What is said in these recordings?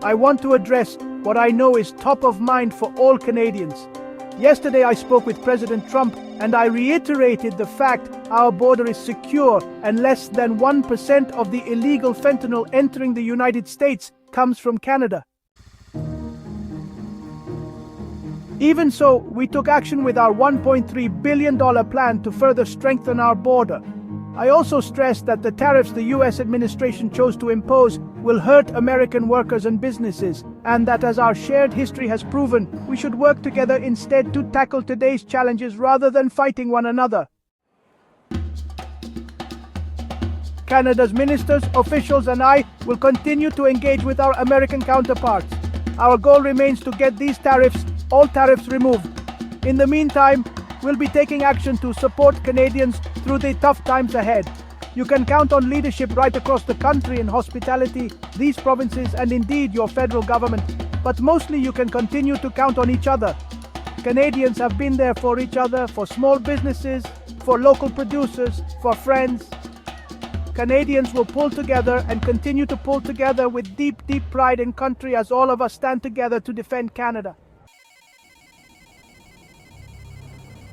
I want to address what I know is top of mind for all Canadians. Yesterday I spoke with President Trump and I reiterated the fact our border is secure and less than 1% of the illegal fentanyl entering the United States comes from Canada. Even so, we took action with our $1.3 billion plan to further strengthen our border. I also stressed that the tariffs the U.S. administration chose to impose will hurt American workers and businesses, and that as our shared history has proven, we should work together instead to tackle today's challenges rather than fighting one another. Canada's ministers, officials, and I will continue to engage with our American counterparts. Our goal remains to get all tariffs removed. In the meantime, we'll be taking action to support Canadians through the tough times ahead. You can count on leadership right across the country in hospitality, these provinces, and indeed your federal government. But mostly you can continue to count on each other. Canadians have been there for each other, for small businesses, for local producers, for friends. Canadians will pull together and continue to pull together with deep, deep pride in country as all of us stand together to defend Canada.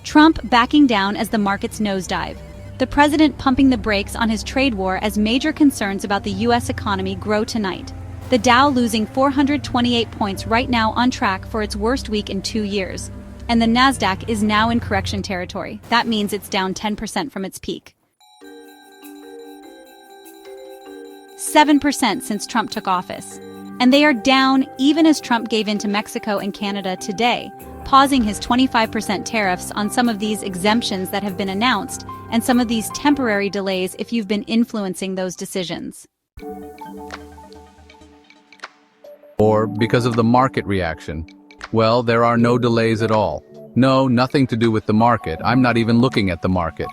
Trump backing down as the markets nosedive. The president pumping the brakes on his trade war as major concerns about the U.S. economy grow tonight. The Dow losing 428 points right now on track for its worst week in 2 years. And the Nasdaq is now in correction territory. That means it's down 10% from its peak. 7% since Trump took office. And they are down even as Trump gave in to Mexico and Canada today, pausing his 25% tariffs on some of these exemptions that have been announced and some of these temporary delays if you've been influencing those decisions. Or because of the market reaction. Well, there are no delays at all. No, nothing to do with the market. I'm not even looking at the market.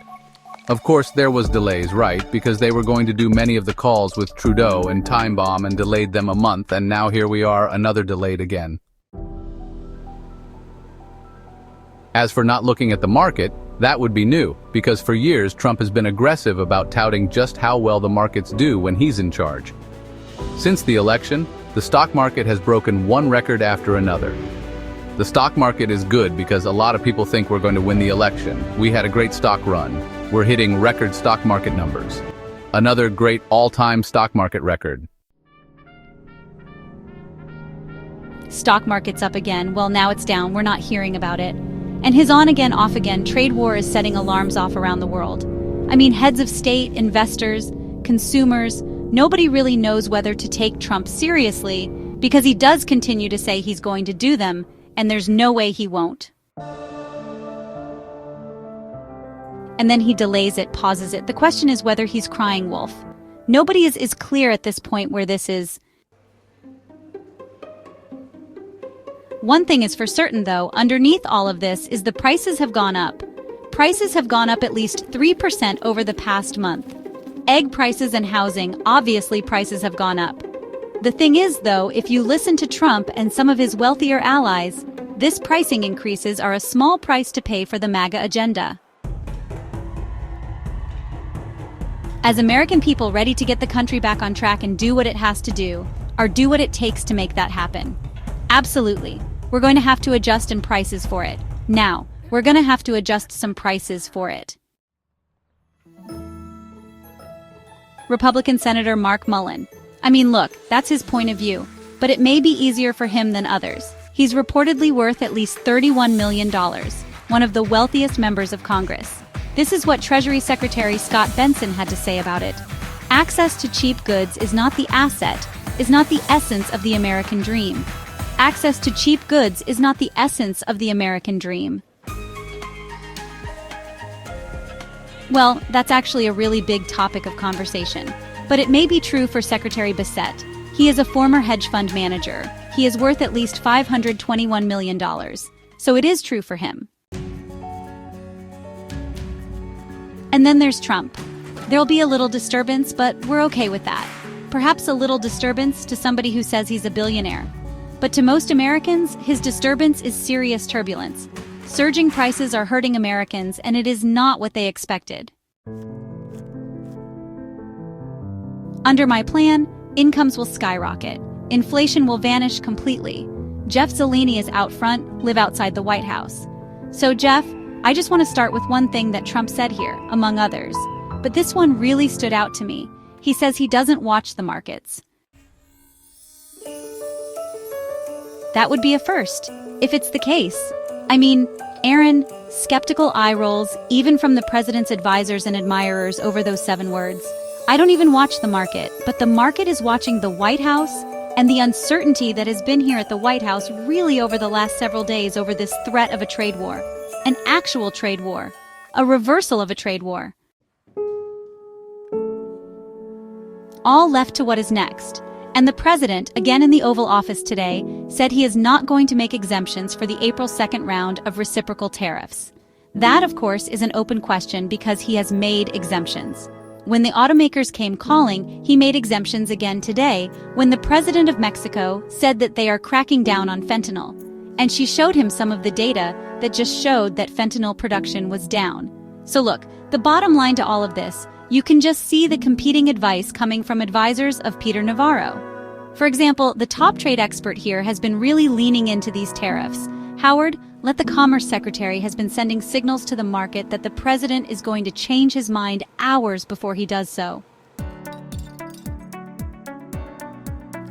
Of course, there was delays, right? Because they were going to do many of the calls with Trudeau and time bomb and delayed them a month, and now here we are, another delayed again. As for not looking at the market, that would be new, because for years Trump has been aggressive about touting just how well the markets do when he's in charge. Since the election, the stock market has broken one record after another. The stock market is good because a lot of people think we're going to win the election. We had a great stock run. We're hitting record stock market numbers. Another great all-time stock market record. Stock market's up again. Well, now it's down. We're not hearing about it. And his on-again, off-again trade war is setting alarms off around the world. I mean, heads of state, investors, consumers, nobody really knows whether to take Trump seriously because he does continue to say he's going to do them, and there's no way he won't. And then he delays it, pauses it. The question is whether he's crying wolf. Nobody is clear at this point where this is. One thing is for certain, though, underneath all of this is the prices have gone up. Prices have gone up at least 3% over the past month. Egg prices and housing, obviously prices have gone up. The thing is, though, if you listen to Trump and some of his wealthier allies, this pricing increases are a small price to pay for the MAGA agenda. As American people ready to get the country back on track and do what it has to do, or do what it takes to make that happen. Absolutely. We're going to have to adjust in prices for it. Now, we're going to have to adjust some prices for it. Republican Senator Mark Mullen. I mean, look, that's his point of view, but it may be easier for him than others. He's reportedly worth at least $31 million, one of the wealthiest members of Congress. This is what Treasury Secretary Scott Benson had to say about it. Access to cheap goods is not the asset, is not the essence of the American dream. Access to cheap goods is not the essence of the American dream. Well, that's actually a really big topic of conversation. But it may be true for Secretary Bissett. He is a former hedge fund manager. He is worth at least $521 million. So it is true for him. And then there's Trump. There'll be a little disturbance, but we're okay with that. Perhaps a little disturbance to somebody who says he's a billionaire. But to most Americans, his disturbance is serious turbulence. Surging prices are hurting Americans, and it is not what they expected. Under my plan, incomes will skyrocket. inflation will vanish completely. Jeff Zeleny is out front, live outside the White House. So Jeff, I just want to start with one thing that Trump said here, among others. But this one really stood out to me. He says he doesn't watch the markets. That would be a first, if it's the case. I mean, Aaron, skeptical eye rolls, even from the president's advisors and admirers over those 7 words. I don't even watch the market, but the market is watching the White House and the uncertainty that has been here at the White House really over the last several days over this threat of a trade war. An actual trade war. A reversal of a trade war. All left to what is next. And the president, again in the Oval Office today, said he is not going to make exemptions for the April 2nd round of reciprocal tariffs. That, of course, is an open question because he has made exemptions. When the automakers came calling, he made exemptions again today when the president of Mexico said that they are cracking down on fentanyl. And she showed him some of the data that just showed that fentanyl production was down. So look, the bottom line to all of this, you can just see the competing advice coming from advisors of Peter Navarro. For example, the top trade expert here has been really leaning into these tariffs. Howard, the Commerce Secretary, has been sending signals to the market that the president is going to change his mind hours before he does so.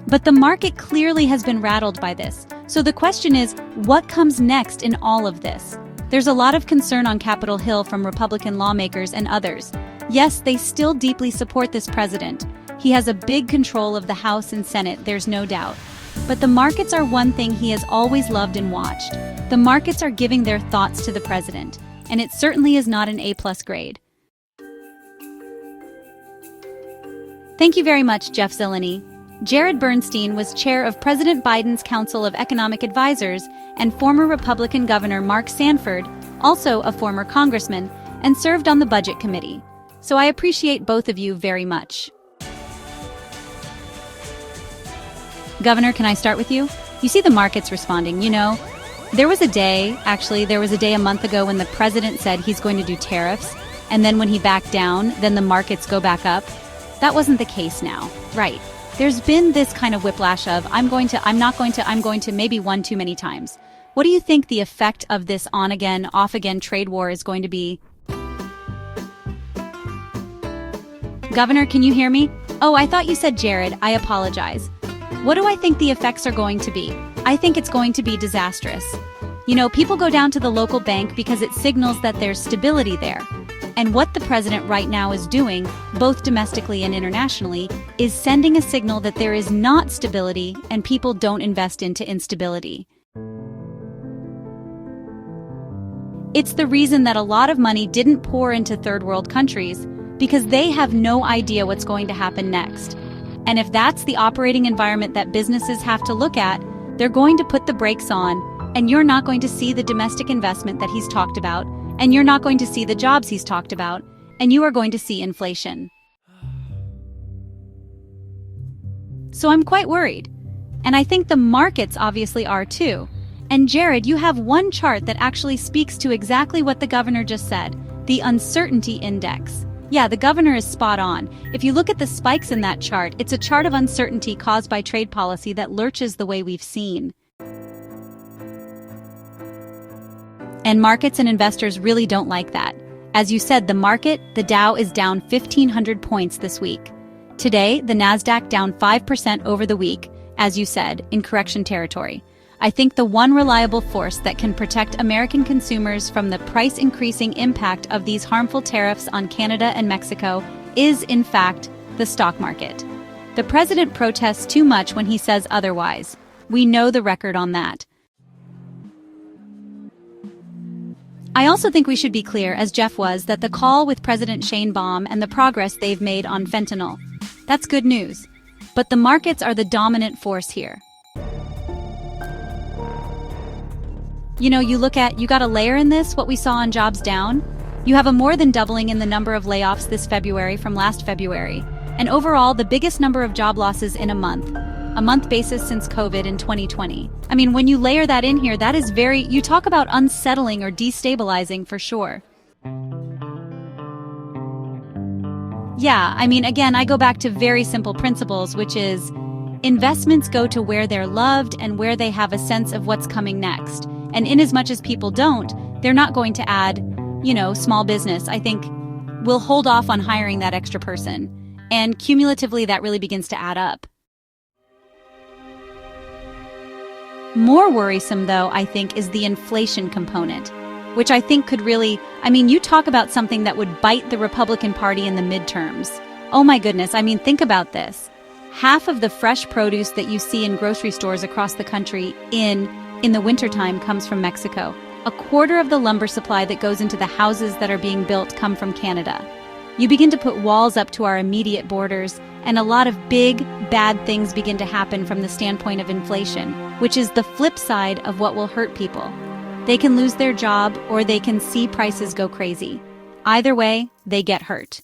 But the market clearly has been rattled by this. So the question is, what comes next in all of this? There's a lot of concern on Capitol Hill from Republican lawmakers and others. Yes, they still deeply support this president. He has a big control of the House and Senate, there's no doubt. But the markets are one thing he has always loved and watched. The markets are giving their thoughts to the president, and it certainly is not an A+ grade. Thank you very much, Jeff Zeleny. Jared Bernstein was chair of President Biden's Council of Economic Advisors, and former Republican Governor Mark Sanford, also a former congressman, and served on the Budget Committee. So I appreciate both of you very much. Governor, can I start with you? You see the markets responding, There was a day a month ago when the president said he's going to do tariffs, and then when he backed down, then the markets go back up. That wasn't the case now, right? There's been this kind of whiplash of I'm going to maybe one too many times. What do you think the effect of this on-again, off-again trade war is going to be? Governor, can you hear me? Oh, I thought you said Jared. I apologize. What do I think the effects are going to be? I think it's going to be disastrous. People go down to the local bank because it signals that there's stability there. And what the president right now is doing, both domestically and internationally, is sending a signal that there is not stability and people don't invest into instability. It's the reason that a lot of money didn't pour into third world countries, because they have no idea what's going to happen next. And if that's the operating environment that businesses have to look at, they're going to put the brakes on, and you're not going to see the domestic investment that he's talked about, and you're not going to see the jobs he's talked about, and you are going to see inflation. So I'm quite worried. And I think the markets obviously are too. And Jared, you have one chart that actually speaks to exactly what the governor just said, the uncertainty index. Yeah, the governor is spot on. If you look at the spikes in that chart, it's a chart of uncertainty caused by trade policy that lurches the way we've seen. And markets and investors really don't like that. As you said, the Dow is down 1,500 points this week. Today, the Nasdaq down 5% over the week, as you said, in correction territory. I think the one reliable force that can protect American consumers from the price-increasing impact of these harmful tariffs on Canada and Mexico is, in fact, the stock market. The president protests too much when he says otherwise. We know the record on that. I also think we should be clear, as Jeff was, that the call with President Sheinbaum and the progress they've made on fentanyl. That's good news. But the markets are the dominant force here. You got a layer in this, what we saw on jobs down. You have a more than doubling in the number of layoffs this February from last February. And overall, the biggest number of job losses in a month basis since COVID in 2020. I mean, when you layer that in here, that is you talk about unsettling or destabilizing for sure. Yeah, I mean, again, I go back to very simple principles, which is, Investments go to where they're loved and where they have a sense of what's coming next. And inasmuch as people don't, they're not going to add, small business. I think we'll hold off on hiring that extra person. And cumulatively, that really begins to add up. More worrisome, though, I think, is the inflation component, which I think could really, you talk about something that would bite the Republican Party in the midterms. Oh my goodness, think about this. Half of the fresh produce that you see in grocery stores across the country in the wintertime comes from Mexico. A quarter of the lumber supply that goes into the houses that are being built come from Canada. You begin to put walls up to our immediate borders, and a lot of big, bad things begin to happen from the standpoint of inflation, which is the flip side of what will hurt people. They can lose their job, or they can see prices go crazy. Either way, they get hurt.